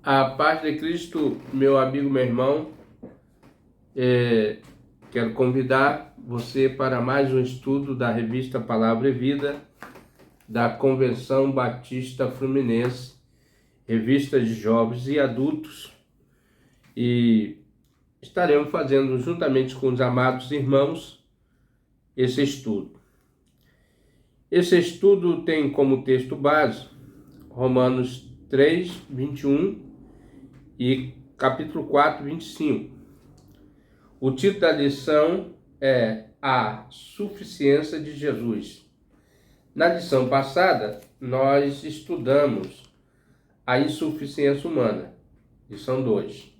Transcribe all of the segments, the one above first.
A paz de Cristo, meu amigo, meu irmão, quero convidar você para mais um estudo da revista Palavra e Vida, da Convenção Batista Fluminense, revista de jovens e adultos, e estaremos fazendo juntamente com os amados irmãos esse estudo. Esse estudo tem como texto base Romanos 3, 21 e capítulo 4, 25. O título da lição é A Suficiência de Jesus. Na lição passada, nós estudamos a insuficiência humana, lição 2.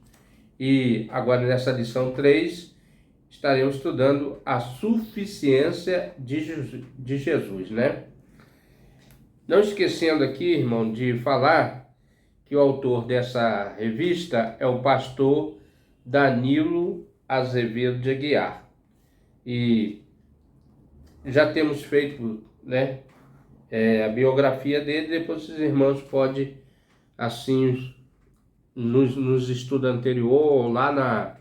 E agora nessa lição 3, estaremos estudando a suficiência de Jesus, né? Não esquecendo aqui, irmão, de falar que o autor dessa revista é o pastor Danilo Azevedo de Aguiar. E já temos feito, né, a biografia dele. Depois os irmãos podem, assim, nos estudos anteriores, ou lá na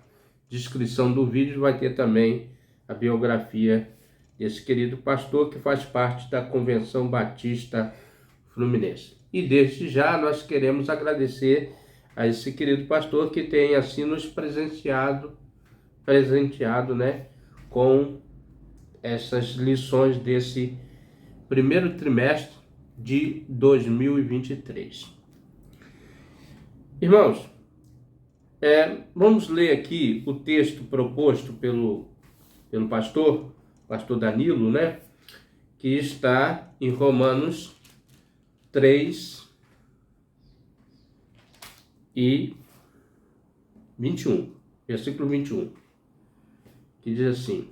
descrição do vídeo, vai ter também a biografia desse querido pastor que faz parte da Convenção Batista Fluminense. E desde já nós queremos agradecer a esse querido pastor que tem assim nos presenteado, né, com essas lições desse primeiro trimestre de 2023. Irmãos, vamos ler aqui o texto proposto pelo pastor Danilo, né, que está em Romanos 3 e 21, versículo 21, que diz assim: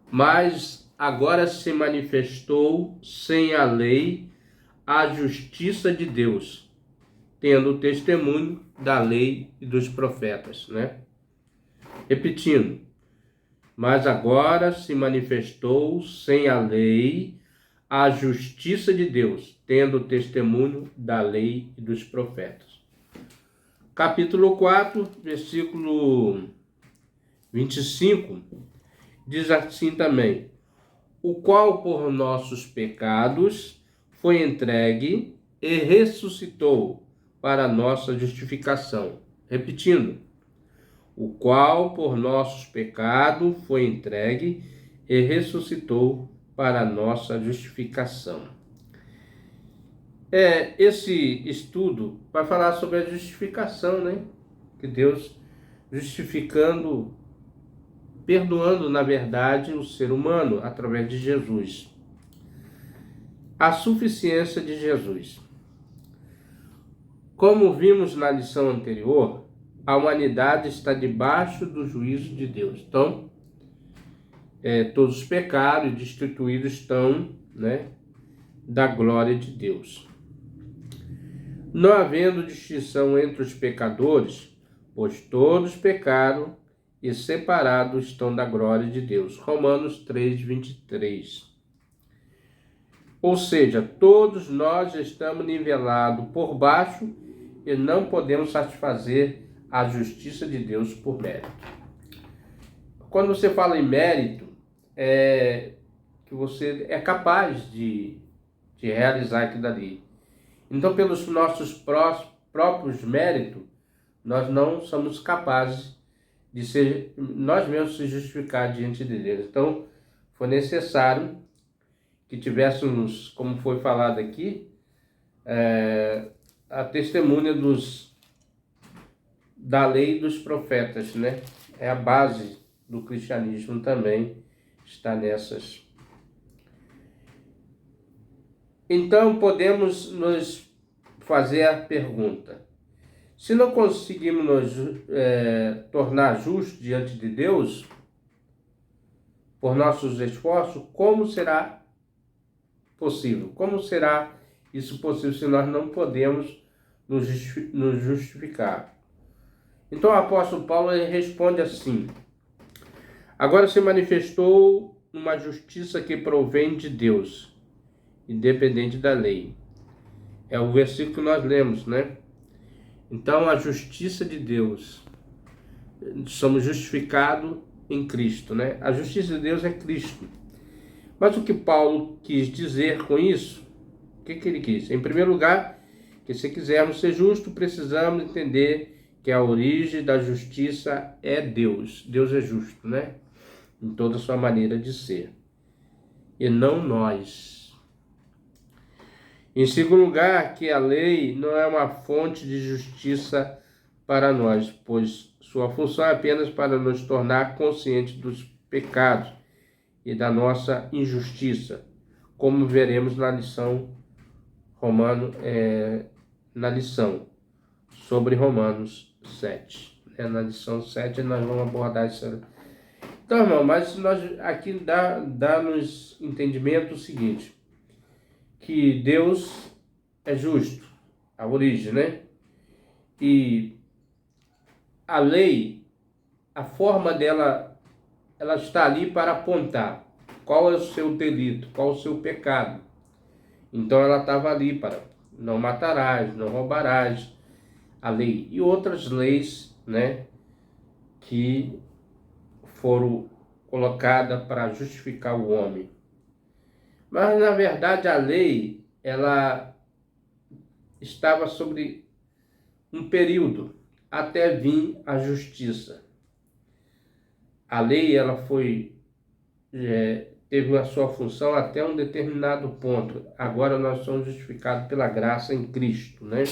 Mas agora se manifestou sem a lei a justiça de Deus, tendo o testemunho da lei e dos profetas, né? Repetindo, mas agora se manifestou sem a lei a justiça de Deus, tendo o testemunho da lei e dos profetas. Capítulo 4, versículo 25, diz assim também: o qual por nossos pecados foi entregue e ressuscitou para nossa justificação. Repetindo, o qual por nossos pecados foi entregue e ressuscitou para nossa justificação. Esse estudo vai falar sobre a justificação, né? Que Deus justificando, perdoando, na verdade, o ser humano através de Jesus. A suficiência de Jesus. Como vimos na lição anterior, a humanidade está debaixo do juízo de Deus. Então, todos os pecados destituídos estão, né, da glória de Deus. Não havendo distinção entre os pecadores, pois todos pecaram e separados estão da glória de Deus. Romanos 3, 23. Ou seja, todos nós estamos nivelados por baixo e não podemos satisfazer a justiça de Deus por mérito. Quando você fala em mérito, que você é capaz de realizar aquilo dali. Então, pelos nossos próprios méritos, nós não somos capazes de ser nós mesmos se justificar diante de Deus. Então, foi necessário que tivéssemos, como foi falado aqui, a testemunha da lei e dos profetas, né? É a base do cristianismo também, está nessas. Então, podemos nos fazer a pergunta: se não conseguimos nos tornar justos diante de Deus por nossos esforços, como será possível? Como será isso possível se nós não podemos nos justificar? Então, o apóstolo Paulo responde assim: agora se manifestou uma justiça que provém de Deus, independente da lei. É o versículo que nós lemos, né? Então, a justiça de Deus, somos justificados em Cristo, né? A justiça de Deus é Cristo. Mas o que Paulo quis dizer com isso? O que ele quis? Em primeiro lugar, que se quisermos ser justos, precisamos entender que a origem da justiça é Deus. Deus é justo, né? Em toda a sua maneira de ser. E não nós. Em segundo lugar, que a lei não é uma fonte de justiça para nós, pois sua função é apenas para nos tornar conscientes dos pecados e da nossa injustiça, como veremos na lição na lição sobre Romanos 7. Na lição 7 nós vamos abordar isso. Então, irmão, mas nós aqui dá-nos entendimento o seguinte, que Deus é justo, a origem, né? E a lei, a forma dela, ela está ali para apontar qual é o seu delito, qual é o seu pecado. Então ela estava ali para não matarás, não roubarás, a lei e outras leis, né, que foram colocadas para justificar o homem. Mas na verdade a lei, ela estava sobre um período até vir a justiça. A lei, ela teve a sua função até um determinado ponto. Agora nós somos justificados pela graça em Cristo, né?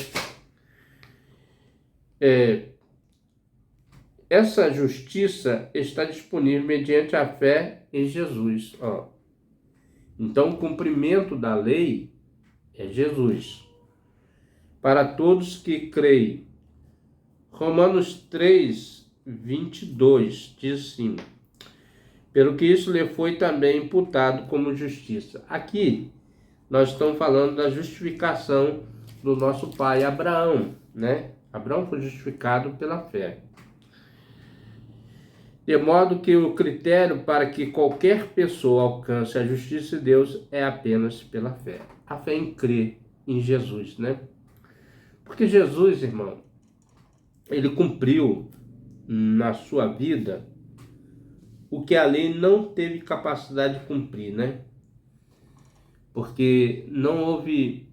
Essa justiça está disponível mediante a fé em Jesus. Então, o cumprimento da lei é Jesus. Para todos que creem. Romanos 3, 22 diz assim: pelo que isso lhe foi também imputado como justiça. Aqui, nós estamos falando da justificação do nosso pai Abraão, né? Abraão foi justificado pela fé. De modo que o critério para que qualquer pessoa alcance a justiça de Deus é apenas pela fé. A fé em crer em Jesus, né? Porque Jesus, irmão, ele cumpriu na sua vida o que a lei não teve capacidade de cumprir, né? Porque não houve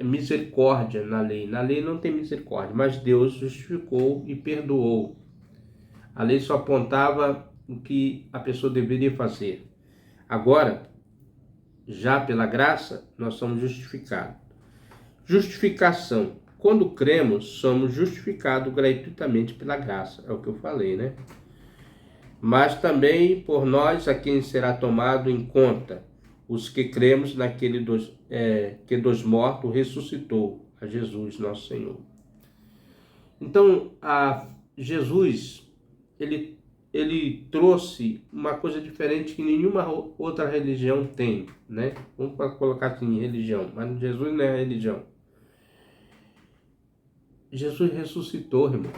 misericórdia na lei. Na lei não tem misericórdia, mas Deus justificou e perdoou. A lei só apontava o que a pessoa deveria fazer. Agora, já pela graça, nós somos justificados. Justificação. Quando cremos, somos justificados gratuitamente pela graça. É o que eu falei, né? Mas também por nós a quem será tomado em conta, os que cremos naquele que dos mortos ressuscitou, a Jesus nosso Senhor. Então, Jesus, ele trouxe uma coisa diferente que nenhuma outra religião tem, né? Vamos colocar assim, religião, mas Jesus não é religião. Jesus ressuscitou, irmão.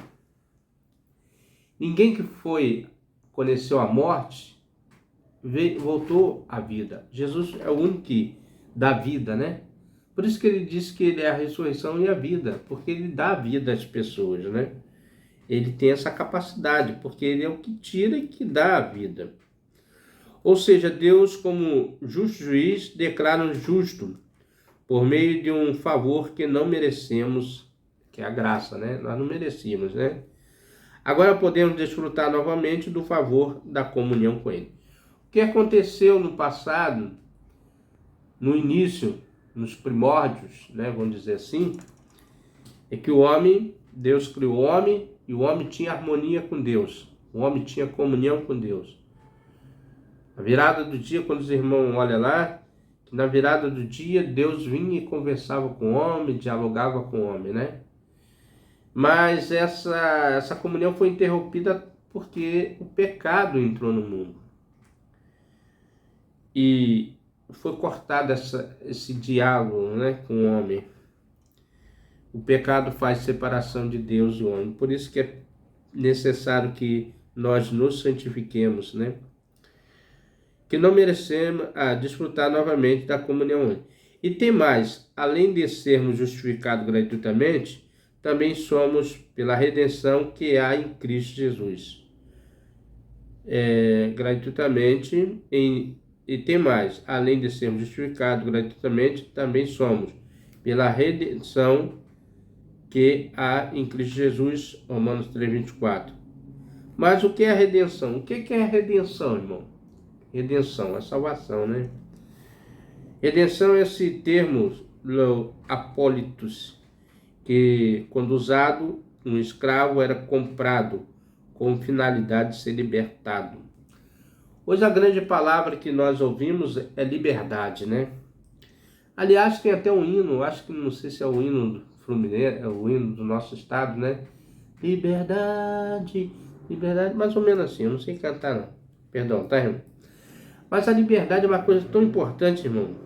Ninguém que conheceu a morte, voltou à vida. Jesus é o único que dá vida, né? Por isso que ele disse que ele é a ressurreição e a vida, porque ele dá vida às pessoas, né? Ele tem essa capacidade, porque ele é o que tira e que dá a vida. Ou seja, Deus, como justo juiz, declara-nos justo por meio de um favor que não merecemos, que é a graça, né? Nós não merecíamos, né? Agora podemos desfrutar novamente do favor da comunhão com Ele. O que aconteceu no passado, no início, nos primórdios, né, vamos dizer assim, é que Deus criou o homem e o homem tinha harmonia com Deus. O homem tinha comunhão com Deus. Na virada do dia, quando os irmãos olham lá, na virada do dia Deus vinha e conversava com o homem, dialogava com o homem, né? Mas essa comunhão foi interrompida porque o pecado entrou no mundo. E foi cortado esse diálogo, né, com o homem. O pecado faz separação de Deus e o homem. Por isso que é necessário que nós nos santifiquemos, né? Que não merecemos desfrutar novamente da comunhão. E tem mais, além de sermos justificados gratuitamente, também somos pela redenção que há em Cristo Jesus. Gratuitamente, e tem mais, além de sermos justificados gratuitamente, também somos pela redenção que há em Cristo Jesus, Romanos 3:24. Mas o que é a redenção? O que é a redenção, irmão? Redenção é salvação, né? Redenção é esse termo, apólitos, que quando usado, um escravo era comprado com finalidade de ser libertado. Hoje a grande palavra que nós ouvimos é liberdade, né? Aliás, tem até um hino, acho que não sei se é o hino do Fluminense, é o hino do nosso estado, né? Liberdade, liberdade, mais ou menos assim, eu não sei cantar não. Perdão, tá, irmão? Mas a liberdade é uma coisa tão importante, irmão,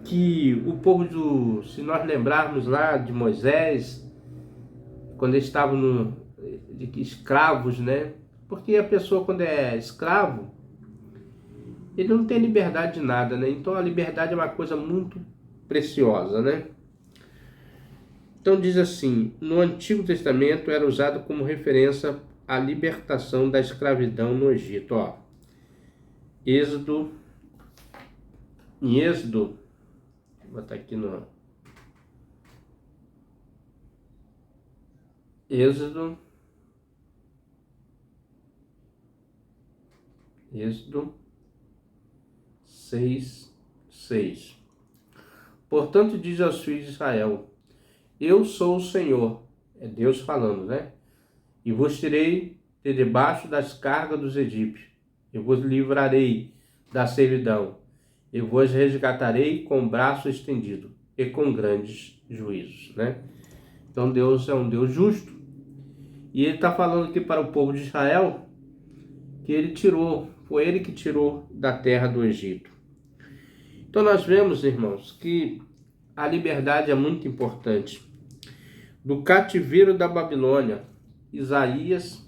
que o povo se nós lembrarmos lá de Moisés, quando eles estavam escravos, né? Porque a pessoa quando é escravo, ele não tem liberdade de nada, né? Então a liberdade é uma coisa muito preciosa, né? Então diz assim, no Antigo Testamento era usado como referência à libertação da escravidão no Egito, ó. Em Êxodo, vou botar aqui no Êxodo 6:6. Portanto, diz aos filhos de Israel: Eu sou o Senhor, é Deus falando, né? E vos tirei de debaixo das cargas dos egípcios, eu vos livrarei da servidão, eu vos resgatarei com o braço estendido e com grandes juízos, né? Então Deus é um Deus justo. E ele está falando aqui para o povo de Israel que foi ele que tirou da terra do Egito. Então nós vemos, irmãos, que a liberdade é muito importante. Do cativeiro da Babilônia, Isaías,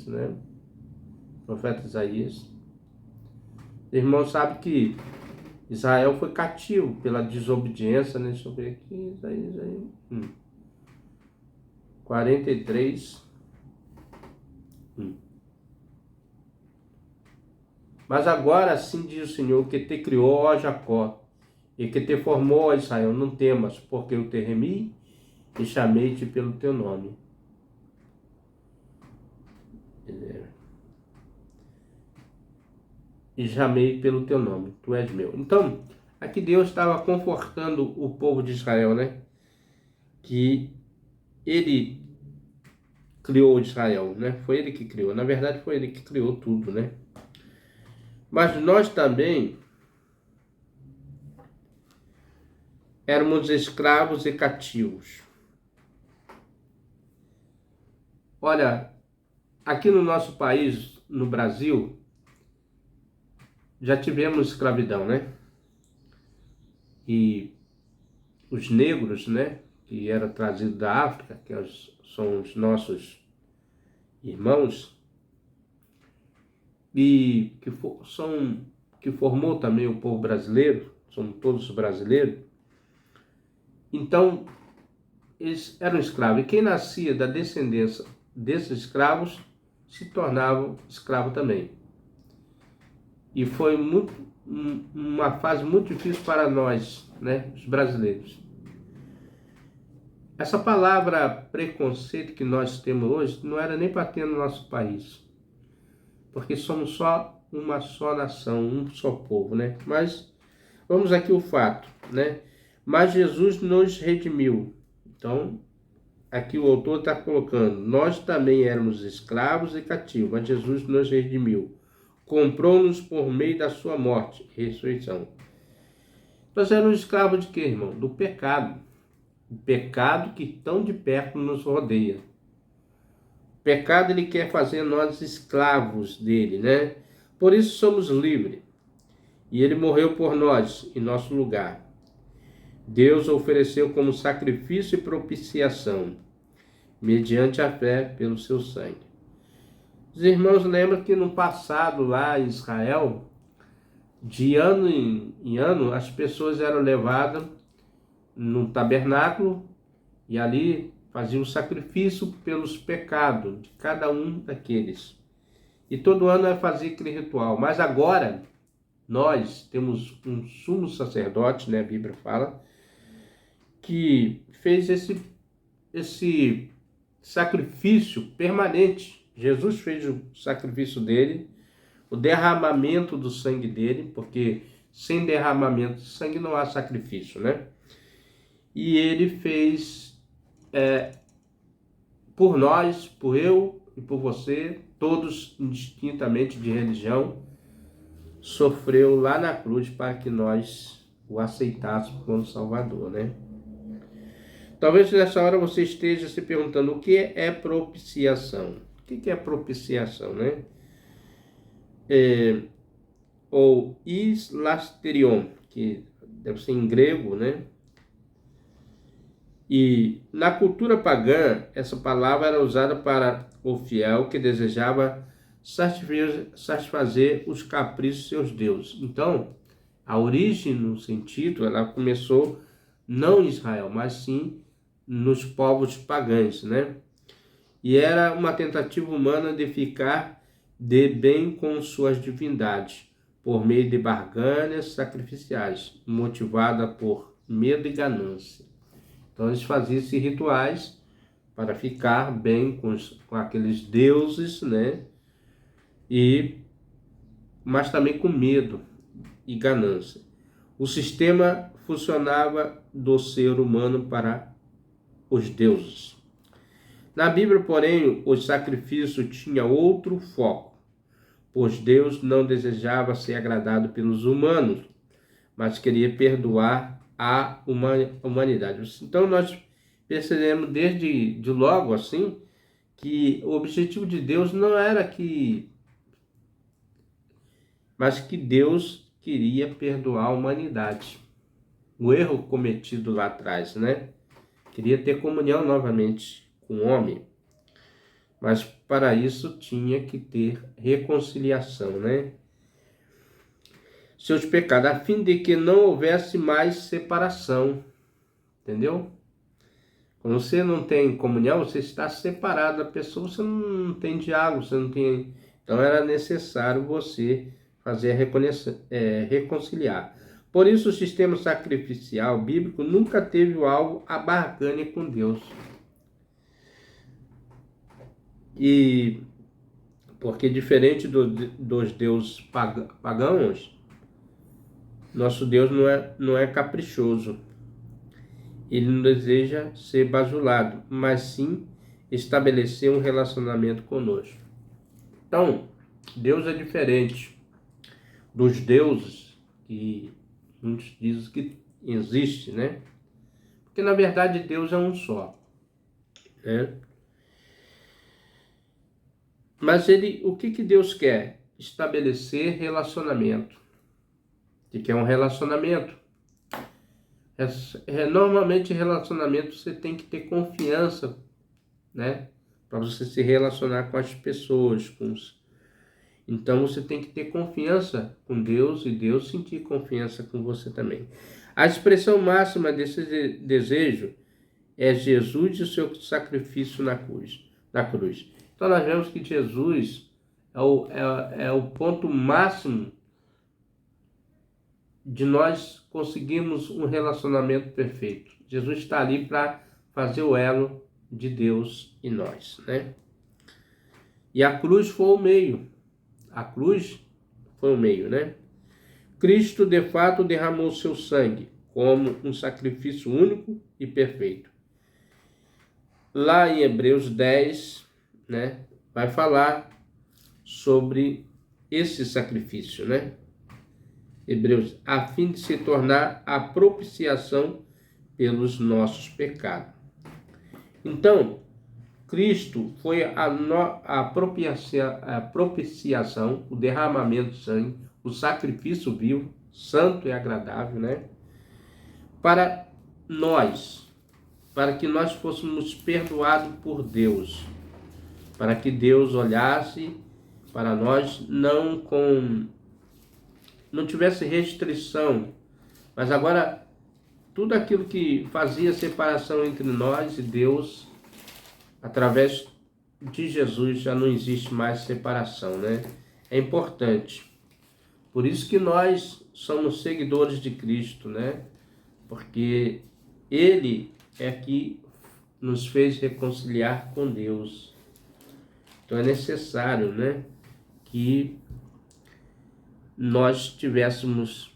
né? O profeta Isaías. Irmão, sabe que Israel foi cativo pela desobediência, né? Deixa eu ver aqui, Isaías. 43. Mas agora assim diz o Senhor, que te criou, ó Jacó, e que te formou, ó Israel, não temas, porque eu te remi e chamei-te pelo teu nome. E chamei pelo teu nome, tu és meu. Então, aqui Deus estava confortando o povo de Israel, né? Que ele criou Israel, né? Foi ele que criou. Na verdade, foi ele que criou tudo, né? Mas nós também éramos escravos e cativos. Olha, aqui no nosso país, no Brasil, já tivemos escravidão, né? E os negros, né? Que era trazido da África, que são os nossos irmãos, e que formou também o povo brasileiro, somos todos brasileiros. Então, eles eram escravos. E quem nascia da descendência desses escravos se tornava escravo também. E foi uma fase muito difícil para nós, né, os brasileiros. Essa palavra preconceito que nós temos hoje não era nem para ter no nosso país. Porque somos uma só nação, um só povo, né? Mas vamos aqui o fato, né? Mas Jesus nos redimiu. Então, aqui o autor está colocando, nós também éramos escravos e cativos, mas Jesus nos redimiu. Comprou-nos por meio da sua morte e ressurreição. Nós éramos escravos de quê, irmão? Do pecado. O pecado que tão de perto nos rodeia. O pecado, ele quer fazer nós escravos dele, né? Por isso somos livres. E ele morreu por nós, em nosso lugar. Deus ofereceu como sacrifício e propiciação, mediante a fé pelo seu sangue. Os irmãos lembram que no passado, lá em Israel, de ano em ano, as pessoas eram levadas no tabernáculo E ali fazia o sacrifício pelos pecados de cada um daqueles. E todo ano é fazer aquele ritual. Mas agora nós temos um sumo sacerdote, né? A Bíblia fala, que fez esse sacrifício permanente. Jesus fez o sacrifício dele, o derramamento do sangue dele, porque sem derramamento de sangue não há sacrifício, né? E ele fez por nós, por eu e por você, todos indistintamente de religião, sofreu lá na cruz para que nós o aceitássemos como Salvador, né? Talvez nessa hora você esteja se perguntando o que é propiciação. O que é propiciação, né? Ou islasterion, que deve ser em grego, né? E na cultura pagã, essa palavra era usada para o fiel que desejava satisfazer os caprichos de seus deuses. Então, a origem, no sentido, ela começou não em Israel, mas sim nos povos pagãos, né? E era uma tentativa humana de ficar de bem com suas divindades, por meio de barganhas sacrificiais, motivada por medo e ganância. Então eles faziam esses rituais para ficar bem com aqueles deuses, né? Mas também com medo e ganância. O sistema funcionava do ser humano para os deuses. Na Bíblia, porém, o sacrifício tinha outro foco, pois Deus não desejava ser agradado pelos humanos, mas queria perdoar a humanidade. Então nós percebemos desde logo assim que o objetivo de Deus não era mas que Deus queria perdoar a humanidade. O erro cometido lá atrás, né? Queria ter comunhão novamente com o homem. Mas para isso tinha que ter reconciliação, né? Seus pecados, a fim de que não houvesse mais separação. Entendeu? Quando você não tem comunhão, você está separado da pessoa, você não tem diálogo, você não tem... Então era necessário você fazer reconciliar. Por isso o sistema sacrificial bíblico nunca teve algo a barganha com Deus. E porque diferente dos deuses pagãos, nosso Deus não é caprichoso. Ele não deseja ser bajulado, mas sim estabelecer um relacionamento conosco. Então, Deus é diferente dos deuses que muitos dizem que existe, né? Porque na verdade Deus é um só, né? Mas o que Deus quer? Estabelecer relacionamento. O que é um relacionamento? Normalmente relacionamento você tem que ter confiança, né? Para você se relacionar com as pessoas. Então você tem que ter confiança com Deus e Deus sentir confiança com você também. A expressão máxima desse desejo é Jesus e o seu sacrifício na cruz. Então nós vemos que Jesus é o ponto máximo de nós conseguirmos um relacionamento perfeito. Jesus está ali para fazer o elo de Deus e nós, né? E a cruz foi o meio. A cruz foi o meio, né? Cristo, de fato, derramou seu sangue como um sacrifício único e perfeito. Lá em Hebreus 10, né, vai falar sobre esse sacrifício, né? Hebreus, a fim de se tornar a propiciação pelos nossos pecados. Então, Cristo foi a propiciação, o derramamento de sangue, o sacrifício vivo, santo e agradável, né? Para nós, para que nós fôssemos perdoados por Deus, para que Deus olhasse para nós não tivesse restrição, mas agora tudo aquilo que fazia separação entre nós e Deus, através de Jesus já não existe mais separação, né? É importante. Por isso que nós somos seguidores de Cristo, né? Porque Ele é que nos fez reconciliar com Deus. Então é necessário, né, que nós tivéssemos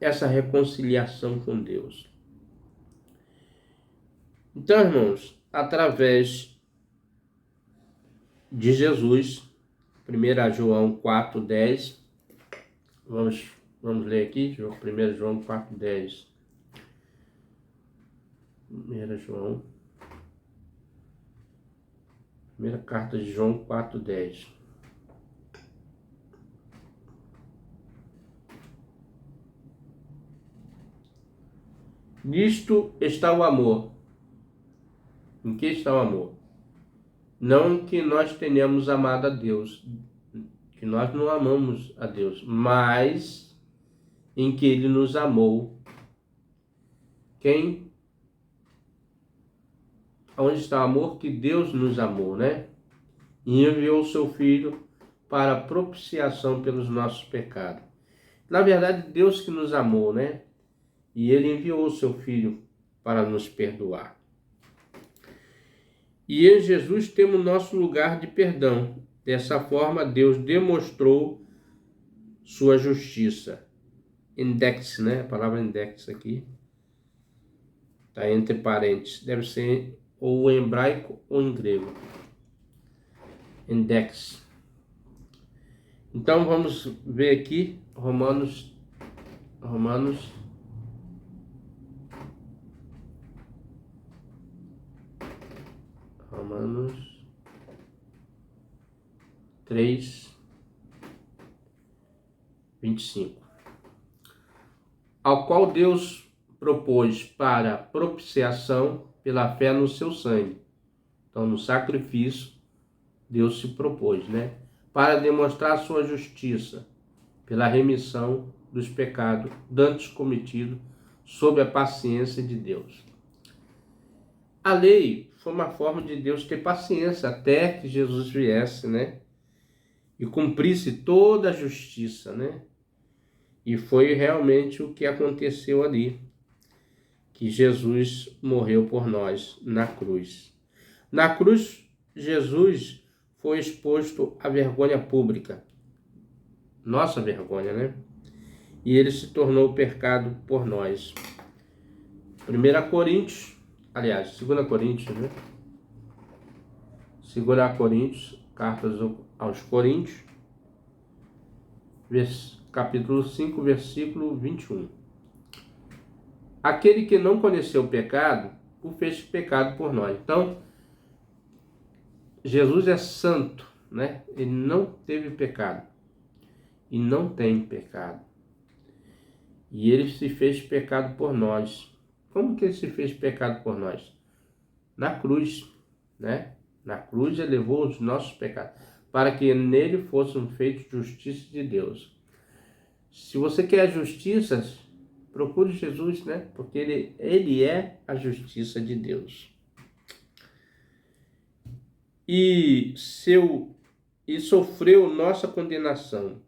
essa reconciliação com Deus. Então, irmãos, através de Jesus, 1 João 4,10, vamos ler aqui, 1 João 4,10. 1 João, primeira carta de João 4,10. Nisto está o amor. Em que está o amor? Não que nós tenhamos amado a Deus, que nós não amamos a Deus, mas em que Ele nos amou. Onde está o amor? Que Deus nos amou, né? E enviou o seu Filho para a propiciação pelos nossos pecados. Na verdade, Deus que nos amou, né? E Ele enviou o seu Filho para nos perdoar. E em Jesus temos nosso lugar de perdão. Dessa forma, Deus demonstrou sua justiça. Index, né? A palavra index aqui está entre parênteses. Deve ser ou em hebraico ou em grego. Index. Então vamos ver aqui Romanos 3:25. Ao qual Deus propôs para propiciação pela fé no seu sangue. Então, no sacrifício, Deus se propôs, né? Para demonstrar sua justiça pela remissão dos pecados dantes cometidos sob a paciência de Deus. A lei foi uma forma de Deus ter paciência até que Jesus viesse, né? E cumprisse toda a justiça, né? E foi realmente o que aconteceu ali, que Jesus morreu por nós na cruz. Na cruz, Jesus foi exposto à vergonha pública, nossa vergonha, né? E ele se tornou pecado por nós. 2 Coríntios, né? 2 Coríntios, cartas aos Coríntios, capítulo 5, versículo 21. Aquele que não conheceu o pecado, o fez pecado por nós. Então, Jesus é santo, né? Ele não teve pecado e não tem pecado. E ele se fez pecado por nós. Como que ele se fez pecado por nós? Na cruz, né? Na cruz ele levou os nossos pecados, para que nele fossem feitos justiça de Deus. Se você quer justiça, procure Jesus, né? Porque ele é a justiça de Deus. E sofreu nossa condenação.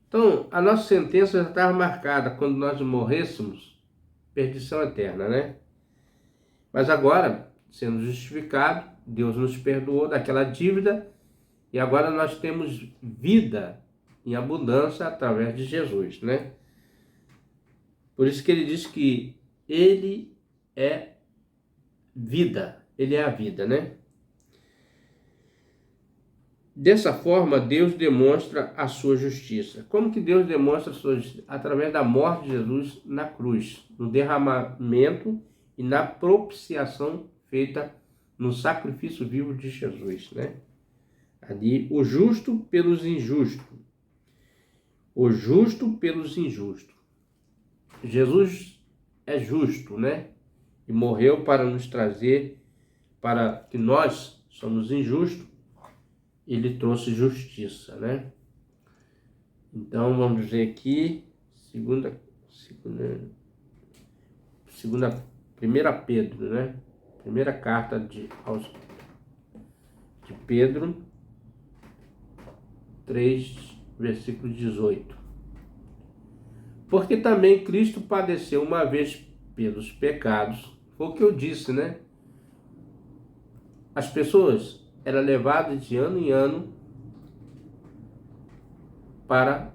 Então, a nossa sentença já estava marcada quando nós morrêssemos, perdição eterna, né? Mas agora, sendo justificado, Deus nos perdoou daquela dívida e agora nós temos vida em abundância através de Jesus, né? Por isso que ele diz que ele é vida, ele é a vida, né? Dessa forma, Deus demonstra a sua justiça. Como que Deus demonstra a sua justiça? Através da morte de Jesus na cruz, no derramamento e na propiciação feita no sacrifício vivo de Jesus, né? Ali, o justo pelos injustos. O justo pelos injustos. Jesus é justo, né? E morreu para nos trazer, para que nós somos injustos, ele trouxe justiça, né? Então, vamos ver aqui, Primeira Pedro, né? Primeira carta de Pedro 3, versículo 18. Porque também Cristo padeceu uma vez pelos pecados. Foi o que eu disse, né? As pessoas eram levadas de ano em ano para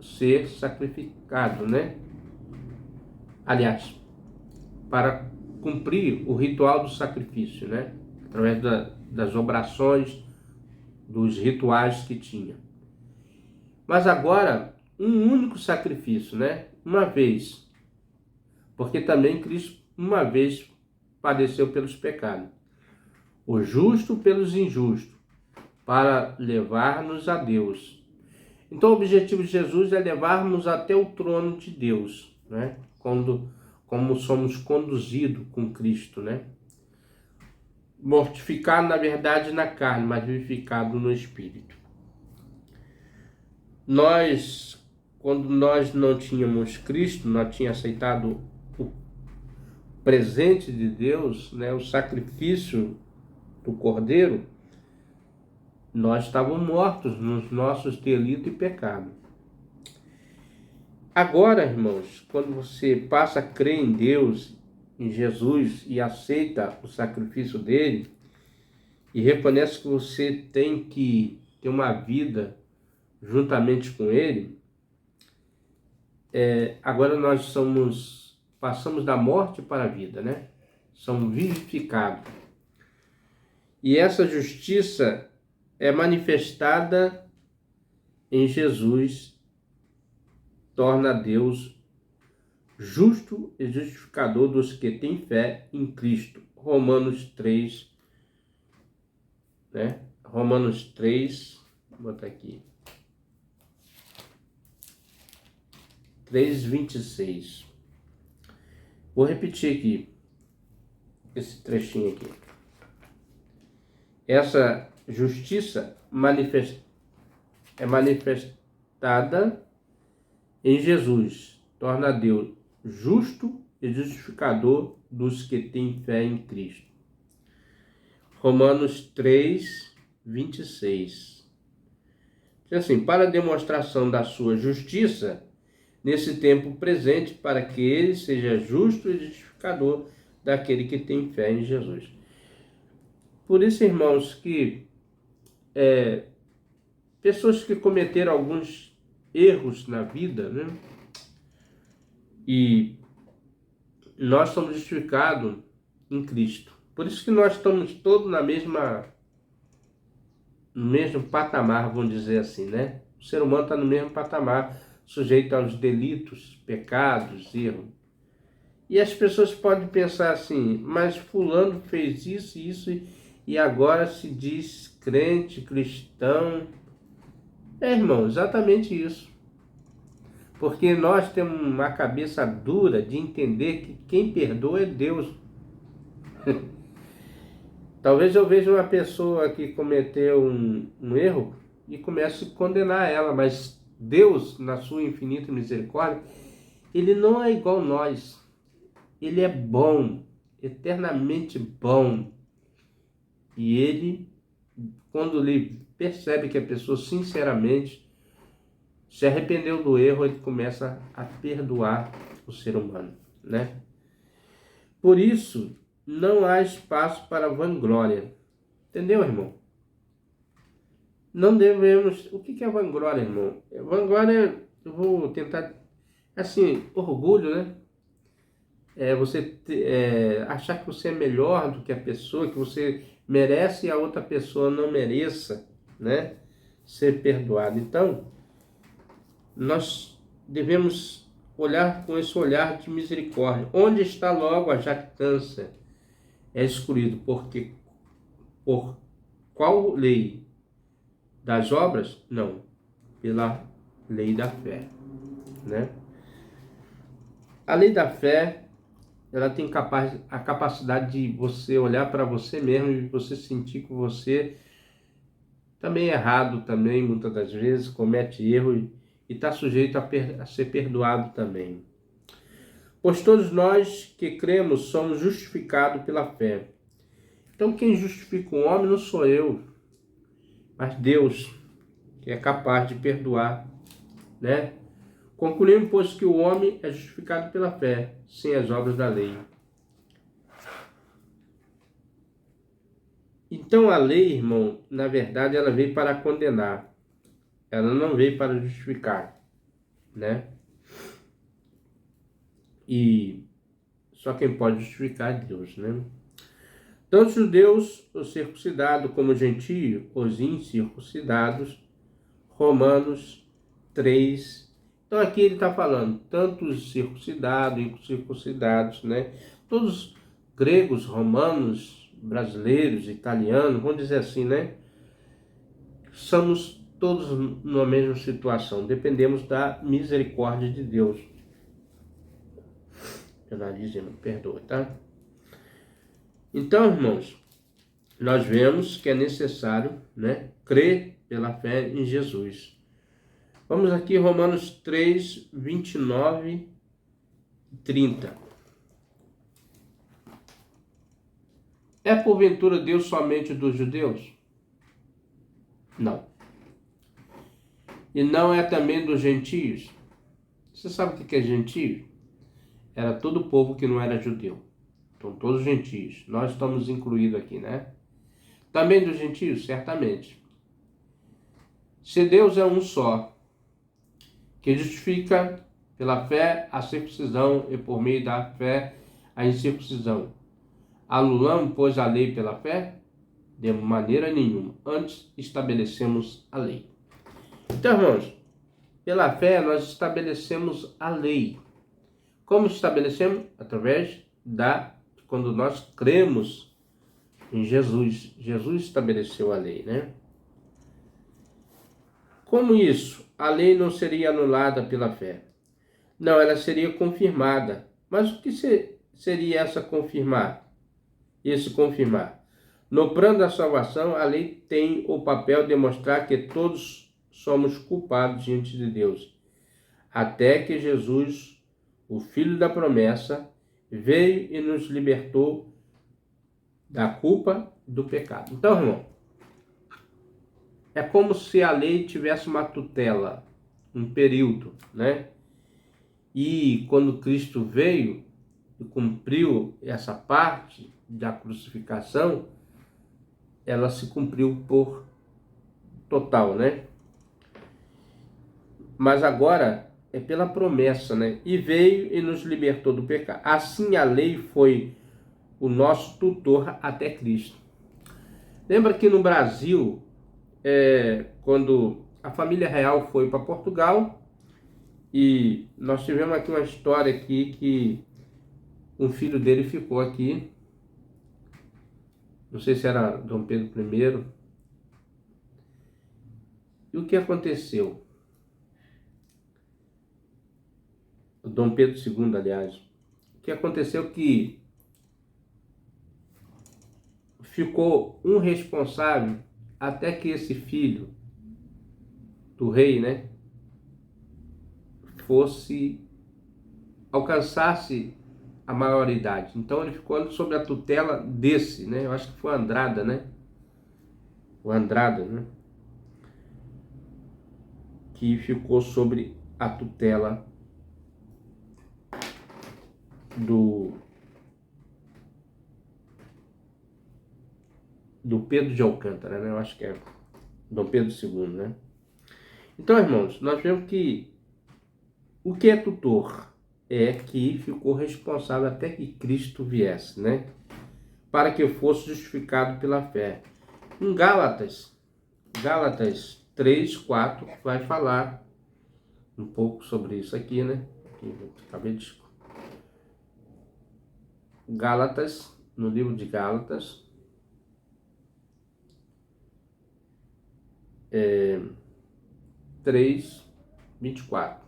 ser sacrificado, né? Aliás, para cumprir o ritual do sacrifício, né? Através das obrações, dos rituais que tinha. Mas agora, um único sacrifício, né? Uma vez. Porque também Cristo, uma vez, padeceu pelos pecados. O justo pelos injustos, para levar-nos a Deus. Então, o objetivo de Jesus é levar-nos até o trono de Deus, né? Como somos conduzidos com Cristo, né? Mortificado, na verdade, na carne, mas vivificado no Espírito. Quando nós não tínhamos Cristo, não tínhamos aceitado o presente de Deus, né? O sacrifício do Cordeiro, nós estávamos mortos nos nossos delitos e pecados. Agora, irmãos, quando você passa a crer em Deus, em Jesus, e aceita o sacrifício dele, e reconhece que você tem que ter uma vida juntamente com ele, agora nós passamos da morte para a vida, né? Somos vivificados. E essa justiça é manifestada em Jesus, torna Deus justo e justificador dos que têm fé em Cristo. Romanos 3, né? Romanos 3, vou botar aqui. 3:26. Vou repetir aqui esse trechinho aqui. Essa justiça é manifestada em Jesus, torna Deus justo e justificador dos que têm fé em Cristo. Romanos 3:26. Diz assim: para a demonstração da sua justiça nesse tempo presente, para que ele seja justo e justificador daquele que tem fé em Jesus. Por isso, irmãos, que pessoas que cometeram alguns erros na vida, né? E nós somos justificados em Cristo. Por isso que nós estamos todos no mesmo patamar, vamos dizer assim, né? O ser humano está no mesmo patamar, sujeito aos delitos, pecados, erros. E as pessoas podem pensar assim: mas fulano fez isso, e agora se diz crente, cristão. Irmão, exatamente isso. Porque nós temos uma cabeça dura de entender que quem perdoa é Deus. Talvez eu veja uma pessoa que cometeu um erro e comece a condenar ela, mas Deus, na sua infinita misericórdia, ele não é igual a nós. Ele é bom, eternamente bom. E ele, quando ele percebe que a pessoa sinceramente se arrependeu do erro, ele começa a perdoar o ser humano, né? Por isso, não há espaço para vanglória. Entendeu, irmão? Não devemos... O que é vanglória, irmão? Vanglória, eu vou tentar... Assim, orgulho, né? Você achar que você é melhor do que a pessoa, que você merece e a outra pessoa não mereça, né? Ser perdoado. Então, nós devemos olhar com esse olhar de misericórdia. Onde está logo a jactância? É excluído, porque por qual lei? Das obras? Não, pela lei da fé, né? A lei da fé, ela tem a capacidade de você olhar para você mesmo e você sentir que você também é errado, também muitas das vezes comete erro e está sujeito a ser perdoado também. Pois todos nós que cremos somos justificados pela fé. Então quem justifica o homem não sou eu, mas Deus, que é capaz de perdoar, né? Concluímos, pois, que o homem é justificado pela fé, sem as obras da lei. Então a lei, irmão, na verdade, ela veio para condenar. Ela não veio para justificar, né? E só quem pode justificar é Deus, né? Tanto os judeus, os circuncidados, como os gentios, os incircuncidados, Romanos 3. Então aqui ele está falando, tanto os circuncidados, incircuncidados, né? Todos gregos, romanos, brasileiros, italianos, vamos dizer assim, né? Somos todos numa mesma situação, dependemos da misericórdia de Deus. Eu não dizendo, perdoa, tá? Então, irmãos, nós vemos que é necessário, né, crer pela fé em Jesus. Vamos aqui, Romanos 3, 29 e 30. É porventura Deus somente dos judeus? Não. E não é também dos gentios? Você sabe o que é gentio? Era todo o povo que não era judeu. Então, todos gentios. Nós estamos incluídos aqui, né? Também dos gentios? Certamente. Se Deus é um só, que justifica pela fé a circuncisão e por meio da fé a incircuncisão. Anulamos, pois, a lei pela fé? De maneira nenhuma. Antes estabelecemos a lei. Então, irmãos, pela fé nós estabelecemos a lei. Como estabelecemos? Através quando nós cremos em Jesus. Jesus estabeleceu a lei, né? Como isso? A lei não seria anulada pela fé. Não, ela seria confirmada. Mas o que seria essa confirmar? Esse confirmar. No plano da salvação, a lei tem o papel de demonstrar que todos somos culpados diante de Deus. Até que Jesus, o Filho da promessa, veio e nos libertou da culpa do pecado. Então, irmão, é como se a lei tivesse uma tutela, um período, né? E quando Cristo veio e cumpriu essa parte da crucificação, ela se cumpriu por total, né? Mas agora é pela promessa, né? E veio e nos libertou do pecado. Assim a lei foi o nosso tutor até Cristo. Lembra que no Brasil, quando a família real foi para Portugal, e nós tivemos aqui uma história aqui que um filho dele ficou aqui, não sei se era Dom Pedro I. E o que aconteceu? Dom Pedro II, aliás. O que aconteceu que ficou um responsável até que esse filho do rei, né, alcançasse a maioridade. Então ele ficou sob a tutela desse, né? Eu acho que foi o Andrada, né? O Andrada, né? Que ficou sobre a tutela do Pedro de Alcântara, né? Eu acho que é Dom Pedro II, né? Então, irmãos, nós vemos que o que é tutor é que ficou responsável até que Cristo viesse, né? Para que fosse justificado pela fé. Em Gálatas 3, 4, vai falar um pouco sobre isso aqui, né? Acabei de... Gálatas, no livro de Gálatas, 3, 24.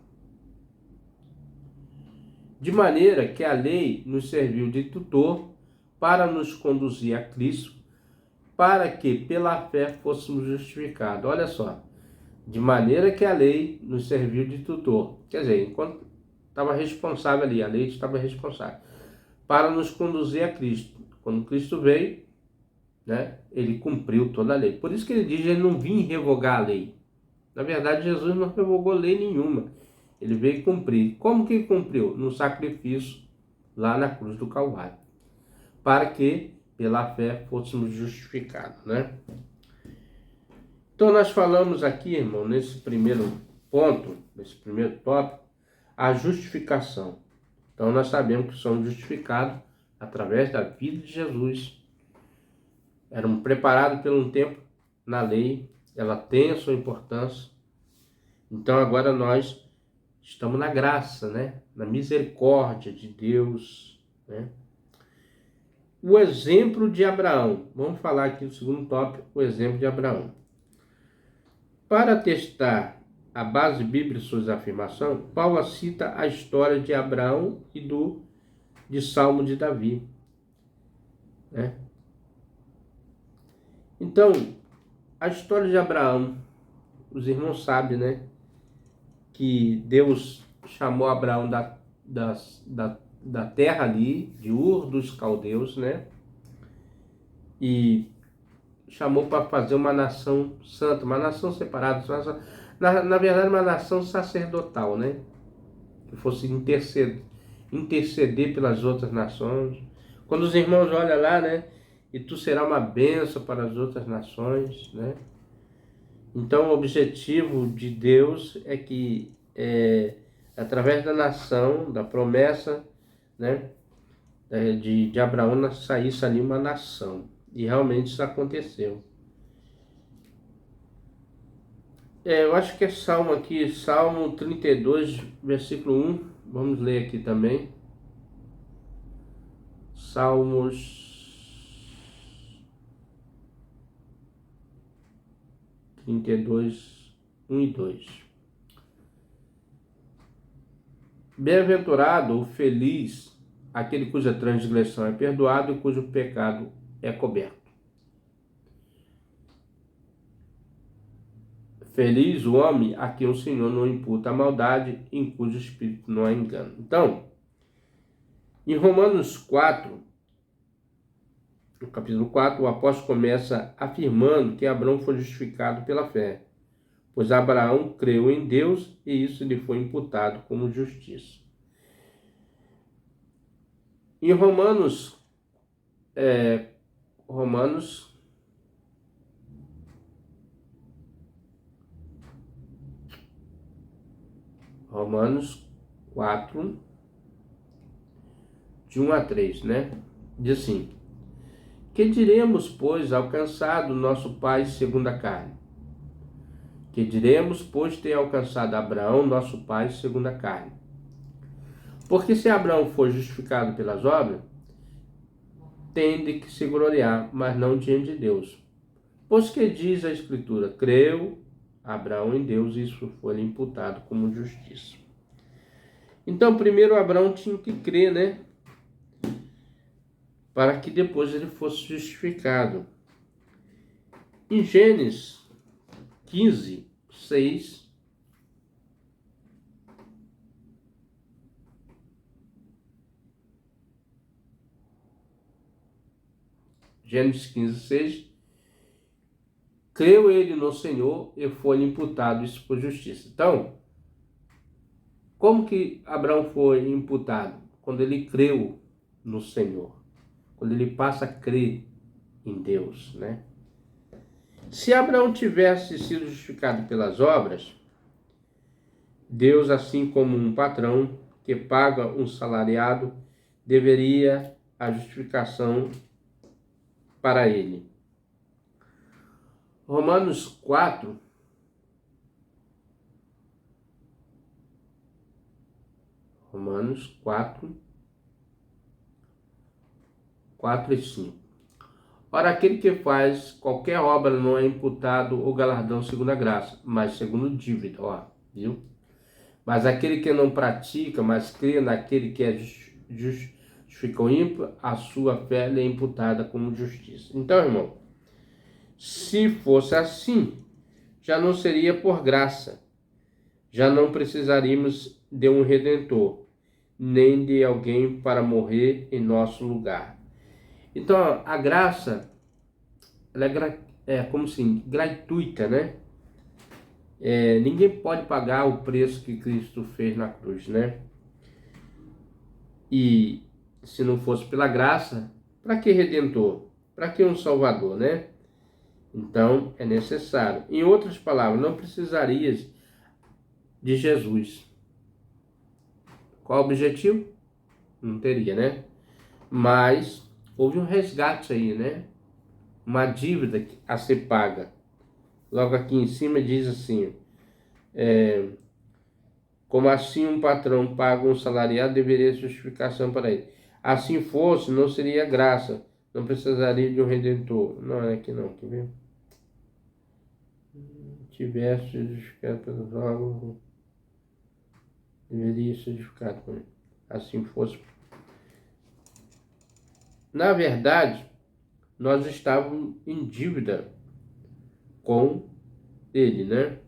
De maneira que a lei nos serviu de tutor para nos conduzir a Cristo, para que pela fé fôssemos justificados. Olha só, de maneira que a lei nos serviu de tutor. Quer dizer, enquanto estava responsável ali, a lei estava responsável, para nos conduzir a Cristo. Quando Cristo veio, né, ele cumpriu toda a lei. Por isso que ele diz que ele não vinha revogar a lei. Na verdade, Jesus não revogou lei nenhuma. Ele veio cumprir. Como que cumpriu? No sacrifício lá na cruz do Calvário. Para que, pela fé, fôssemos justificados, né? Então, nós falamos aqui, irmão, nesse primeiro ponto, nesse primeiro tópico, a justificação. Então, nós sabemos que somos justificados através da vida de Jesus. Éramos preparados por um tempo na lei, ela tem a sua importância. Então, agora nós estamos na graça, né? Na misericórdia de Deus, né? O exemplo de Abraão. Vamos falar aqui do segundo tópico, o exemplo de Abraão. Para testar a base bíblica de suas afirmações, Paulo cita a história de Abraão e de Salmo de Davi, né? Então, a história de Abraão, os irmãos sabem, né? Que Deus chamou Abraão da terra ali, de Ur dos Caldeus, né? E chamou para fazer uma nação santa, uma nação separada, na verdade uma nação sacerdotal, né? Que fosse interceder pelas outras nações. Quando os irmãos olham lá, né? E tu será uma bênção para as outras nações, né? Então o objetivo de Deus é que através da nação, da promessa, né? De Abraão saísse ali uma nação. E realmente isso aconteceu. Eu acho que é Salmo aqui, Salmo 32, versículo 1. Vamos ler aqui também. Salmos 32, 1 e 2. Bem-aventurado ou feliz aquele cuja transgressão é perdoada e cujo pecado é coberto. Feliz o homem a quem o Senhor não imputa a maldade, em cujo espírito não há engano. Então, em Romanos 4, no capítulo 4, o apóstolo começa afirmando que Abraão foi justificado pela fé, pois Abraão creu em Deus e isso lhe foi imputado como justiça. Em Romanos 4, de 1 a 3, né? Diz assim: que diremos, pois, alcançado nosso Pai segundo a carne? Que diremos, pois, ter alcançado Abraão, nosso Pai segundo a carne? Porque se Abraão for justificado pelas obras, tem de que se gloriar, mas não diante de Deus. Pois que diz a Escritura: creu Abraão em Deus e isso foi-lhe imputado como justiça. Então, primeiro Abraão tinha que crer, né? Para que depois ele fosse justificado. Em Gênesis 15, 6, Gênesis 15, 6, creu ele no Senhor e foi imputado isso por justiça. Então, como que Abraão foi imputado? Quando ele creu no Senhor, quando ele passa a crer em Deus, né? Se Abraão tivesse sido justificado pelas obras, Deus, assim como um patrão que paga um salariado, deveria a justificação para ele. Romanos 4, Romanos 4, 4 e 5. Ora, aquele que faz qualquer obra não é imputado o galardão segundo a graça, mas segundo dívida, ó, viu? Mas aquele que não pratica, mas crê naquele que justificou ímpio, a sua fé lhe é imputada como justiça. Então, irmão, se fosse assim, já não seria por graça. Já não precisaríamos de um redentor, nem de alguém para morrer em nosso lugar. Então, a graça, ela é como assim, gratuita, né? Ninguém pode pagar o preço que Cristo fez na cruz, né? E se não fosse pela graça, para que redentor? Para que um salvador, né? Então, é necessário. Em outras palavras, não precisarias de Jesus. Qual o objetivo? Não teria, né? Mas houve um resgate aí, né? Uma dívida a ser paga. Logo aqui em cima diz assim: como assim um patrão paga um salariado, deveria ter justificação para ele. Assim fosse, não seria graça, não precisaria de um redentor. Não é aqui não, quer ver? Tivesse justificado pelos órgãos, deveria ser justificado também. Assim fosse. Na verdade, nós estávamos em dívida com ele, né?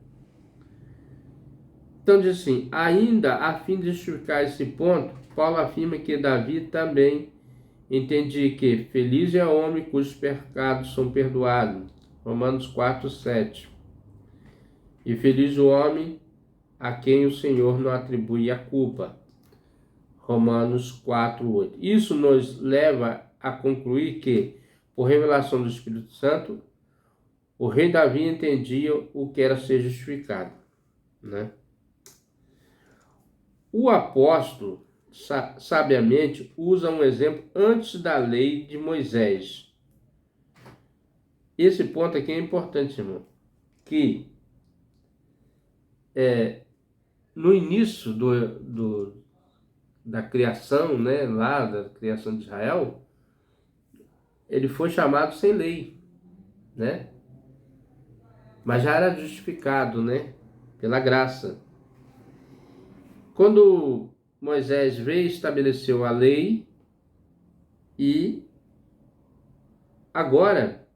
Então diz assim, ainda a fim de justificar esse ponto, Paulo afirma que Davi também entendia que feliz é o homem cujos pecados são perdoados. Romanos 4:7. E feliz o homem a quem o Senhor não atribui a culpa. Romanos 4:8. Isso nos leva a concluir que, por revelação do Espírito Santo, o rei Davi entendia o que era ser justificado, né? O apóstolo, sabiamente, usa um exemplo antes da lei de Moisés. Esse ponto aqui é importante, irmão, que no início da criação, né, lá da criação de Israel, ele foi chamado sem lei, né? Mas já era justificado, né, pela graça. Quando Moisés veio, estabeleceu a lei e agora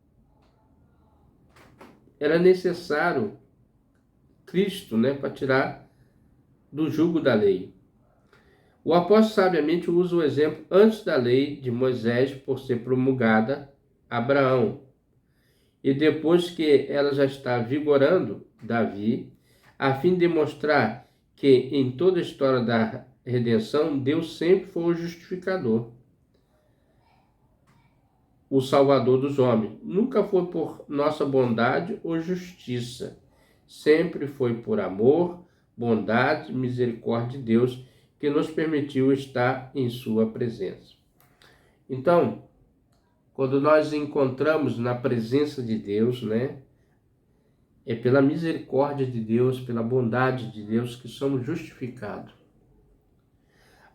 era necessário Cristo, né, para tirar do jugo da lei. O apóstolo sabiamente usa o exemplo antes da lei de Moisés por ser promulgada a Abraão. E depois que ela já está vigorando, Davi, a fim de mostrar que em toda a história da redenção, Deus sempre foi o justificador, o salvador dos homens. Nunca foi por nossa bondade ou justiça. Sempre foi por amor, bondade e misericórdia de Deus que nos permitiu estar em sua presença. Então, quando nós encontramos na presença de Deus, né, é pela misericórdia de Deus, pela bondade de Deus que somos justificados.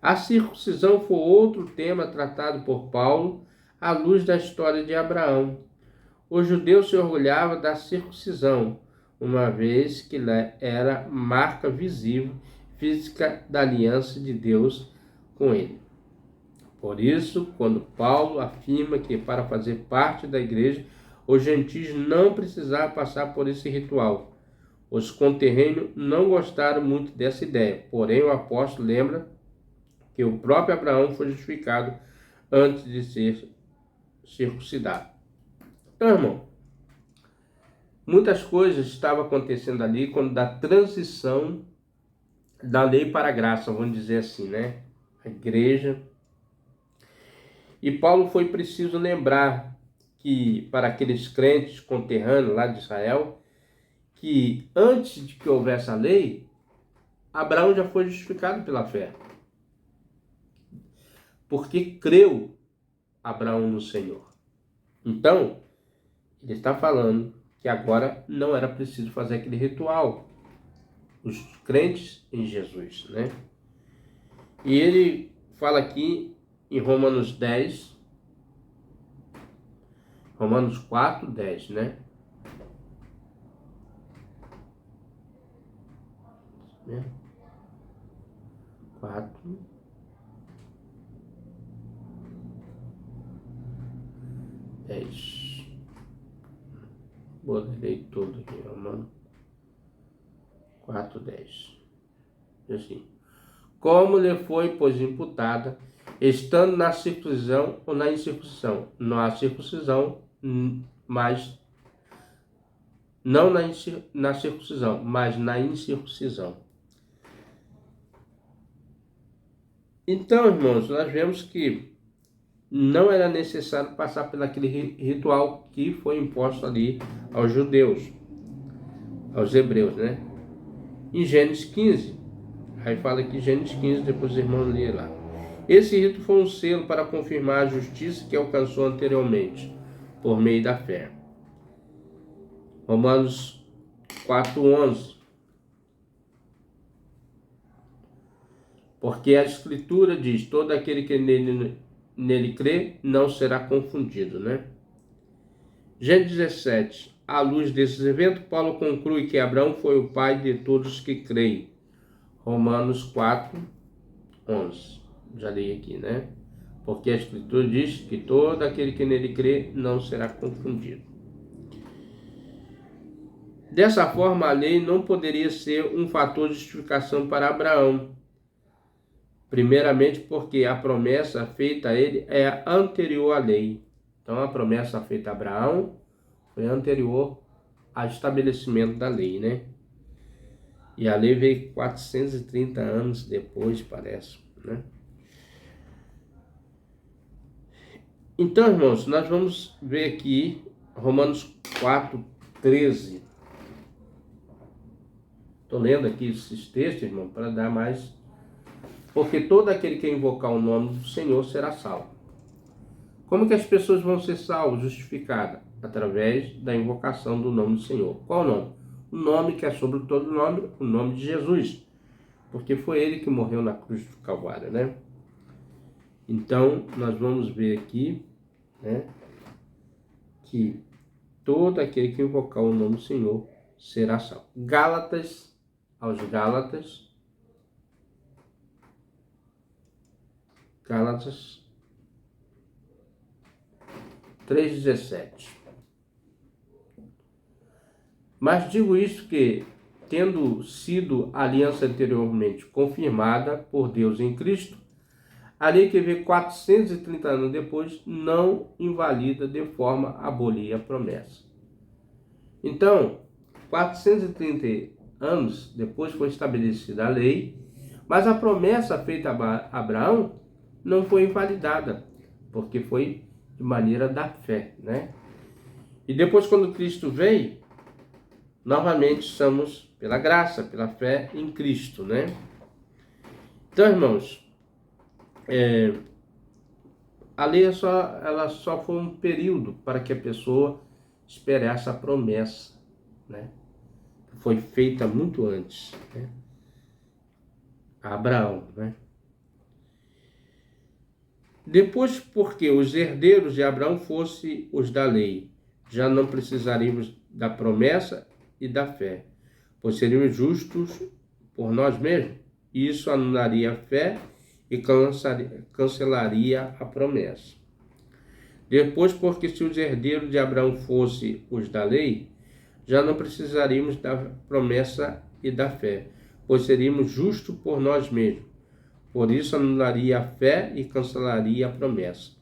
A circuncisão foi outro tema tratado por Paulo à luz da história de Abraão. O judeu se orgulhava da circuncisão, uma vez que era marca visível, física da aliança de Deus com ele. Por isso, quando Paulo afirma que para fazer parte da igreja, os gentios não precisavam passar por esse ritual. Os conterrâneos não gostaram muito dessa ideia, porém o apóstolo lembra que o próprio Abraão foi justificado antes de ser circuncidado. Então, irmão, muitas coisas estavam acontecendo ali quando da transição da lei para a graça, vamos dizer assim, né? A igreja. E Paulo foi preciso lembrar que, para aqueles crentes conterrâneos lá de Israel, que antes de que houvesse a lei, Abraão já foi justificado pela fé. Porque creu Abraão no Senhor. Então, ele está falando que agora não era preciso fazer aquele ritual. Os crentes em Jesus, né? E ele fala aqui em Romanos 10, Romanos 4:10, né? 4:10. Botei tudo aqui, Romanos 4:10. Assim. Como lhe foi, pois, imputada, estando na circuncisão ou na incircuncisão? Na circuncisão, mas não na circuncisão, mas na incircuncisão. Então, irmãos, nós vemos que não era necessário passar por aquele ritual que foi imposto ali aos judeus, aos hebreus, né? Em Gênesis 15, aí fala aqui Gênesis 15, depois os irmãos lêem lá. Esse rito foi um selo para confirmar a justiça que alcançou anteriormente, por meio da fé. Romanos 4:11. Porque a Escritura diz, todo aquele que nele crê não será confundido, né? Gênesis 17. À luz desses eventos, Paulo conclui que Abraão foi o pai de todos que creem. Romanos 4:11. Já li aqui, né? Porque a Escritura diz que todo aquele que nele crê não será confundido. Dessa forma, a lei não poderia ser um fator de justificação para Abraão. Primeiramente porque a promessa feita a ele é anterior à lei. Então a promessa feita a Abraão foi anterior ao estabelecimento da lei, né? E a lei veio 430 anos depois, parece, né? Então, irmãos, nós vamos ver aqui Romanos 4:13. Estou lendo aqui esses textos, irmão, para dar mais... Porque todo aquele que invocar o nome do Senhor será salvo. Como que as pessoas vão ser salvas, justificadas? Através da invocação do nome do Senhor. Qual o nome? O nome que é sobre todo nome, o nome de Jesus. Porque foi ele que morreu na cruz do Calvário, né? Então, nós vamos ver aqui, né, que todo aquele que invocar o nome do Senhor será salvo. Aos Gálatas 3:17. Mas digo isso que, tendo sido a aliança anteriormente confirmada por Deus em Cristo, a lei que veio 430 anos depois não invalida de forma a abolir a promessa. Então, 430 anos depois foi estabelecida a lei, mas a promessa feita a Abraão não foi invalidada, porque foi de maneira da fé, né? E depois, quando Cristo veio, novamente somos pela graça, pela fé em Cristo, né? Então, irmãos, a lei ela só foi um período para que a pessoa esperasse a promessa, né? Foi feita muito antes, né? A Abraão, né? Depois, porque os herdeiros de Abraão fossem os da lei, já não precisaríamos da promessa e da fé, pois seríamos justos por nós mesmos. E isso anularia a fé e cancelaria a promessa. Depois, porque se os herdeiros de Abraão fossem os da lei, já não precisaríamos da promessa e da fé, pois seríamos justos por nós mesmos. Por isso anularia a fé e cancelaria a promessa.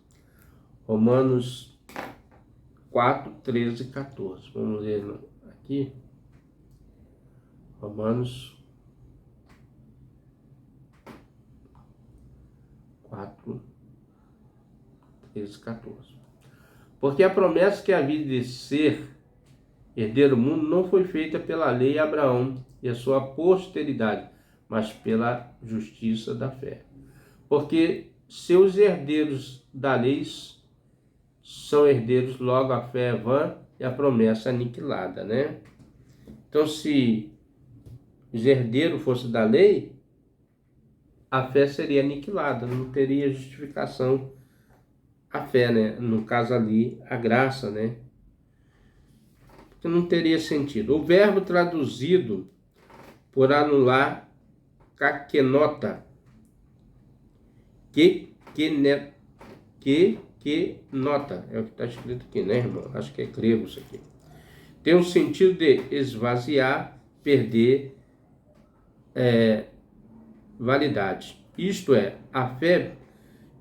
Romanos 4:13-14. Vamos ler aqui. Romanos 4:13-14. Porque a promessa que havia de ser herdeiro do mundo não foi feita pela lei a Abraão e a sua posteridade, mas pela justiça da fé. Porque seus herdeiros da lei são herdeiros, logo a fé é vã e a promessa aniquilada, né? Então, se os herdeiros fossem da lei, a fé seria aniquilada, não teria justificação a fé, né? No caso ali, a graça, né? Porque não teria sentido. O verbo traduzido por anular, kakenota, que nota, é o que está escrito aqui, né, irmão? Acho que é grego isso aqui. Tem o sentido de esvaziar, perder, validade. Isto é, a fé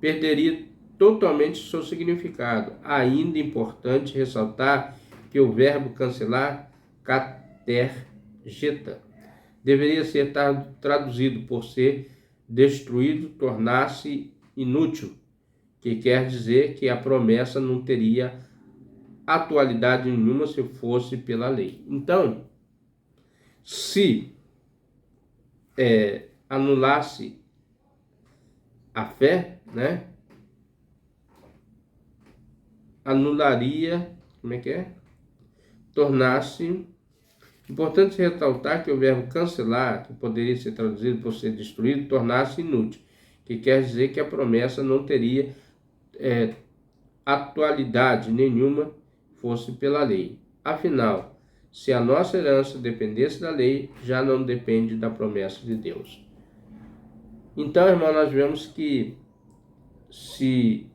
perderia totalmente seu significado. Ainda é importante ressaltar que o verbo cancelar, katergeta, deveria ser traduzido por ser destruído, tornar-se inútil, que quer dizer que a promessa não teria atualidade nenhuma se fosse pela lei. Então, se anulasse a fé, né? Anularia, como é que é? Tornar-se. Importante ressaltar que o verbo cancelar, que poderia ser traduzido por ser destruído, tornar-se inútil, que quer dizer que a promessa não teria atualidade nenhuma fosse pela lei. Afinal, se a nossa herança dependesse da lei, já não depende da promessa de Deus. Então, irmão, nós vemos que se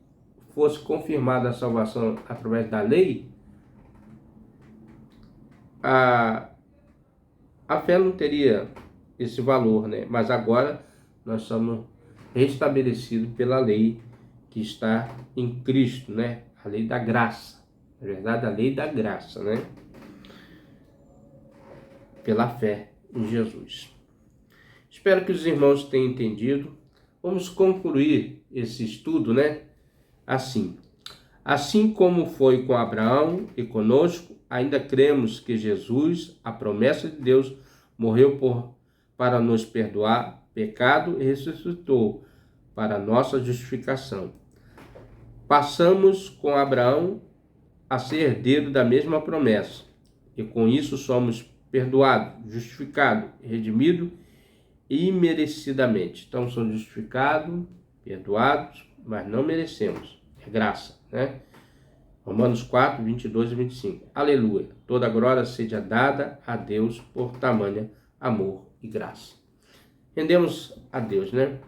fosse confirmada a salvação através da lei, a fé não teria esse valor, né? Mas agora nós somos restabelecidos pela lei que está em Cristo, né? A lei da graça. Na verdade, a lei da graça, né? Pela fé em Jesus. Espero que os irmãos tenham entendido. Vamos concluir esse estudo, né? Assim como foi com Abraão e conosco, ainda cremos que Jesus, a promessa de Deus, morreu para nos perdoar pecado e ressuscitou para nossa justificação. Passamos com Abraão a ser herdeiro da mesma promessa, e com isso somos perdoados, justificados, redimidos imerecidamente. Então, somos justificados, perdoados, mas não merecemos. É graça, né? Romanos 4, 22 e 25. Aleluia. Toda glória seja dada a Deus por tamanha amor e graça. Rendemos a Deus, né?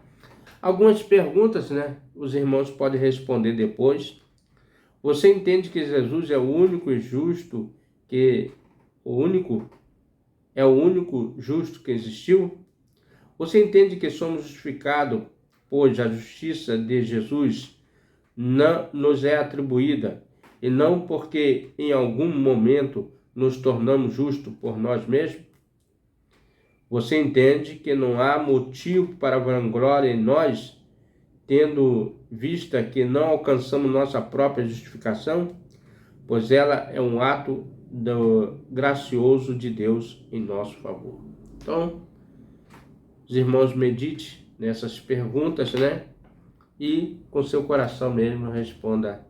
Algumas perguntas, né? Os irmãos podem responder depois. Você entende que Jesus é o único e justo o único justo que existiu? Você entende que somos justificados, pois a justiça de Jesus não nos é atribuída, e não porque em algum momento nos tornamos justos por nós mesmos? Você entende que não há motivo para vanglória em nós, tendo vista que não alcançamos nossa própria justificação? Pois ela é um ato gracioso de Deus em nosso favor. Então, os irmãos meditem nessas perguntas, né? E com seu coração mesmo responda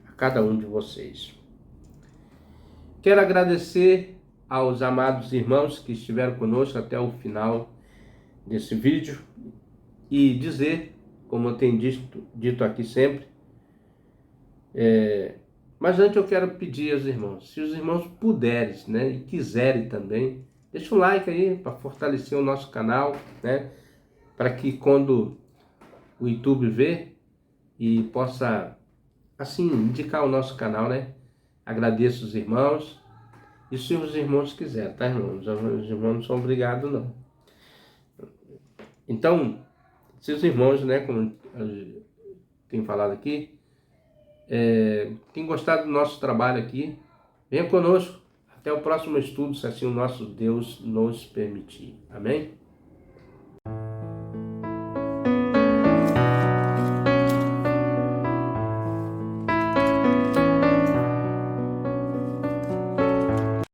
a cada um de vocês. Quero agradecer aos amados irmãos que estiveram conosco até o final desse vídeo e dizer, como eu tenho dito aqui sempre, mas antes eu quero pedir aos irmãos, se os irmãos puderem, né, e quiserem também, deixa um like aí para fortalecer o nosso canal, né, para que quando o YouTube vê e possa, assim, indicar o nosso canal, né? Agradeço os irmãos. E se os irmãos quiserem, tá, irmãos? Os irmãos não são obrigados, não. Então, se os irmãos, né, como eu tenho falado aqui, têm gostado do nosso trabalho aqui, venha conosco. Até o próximo estudo, se assim o nosso Deus nos permitir. Amém?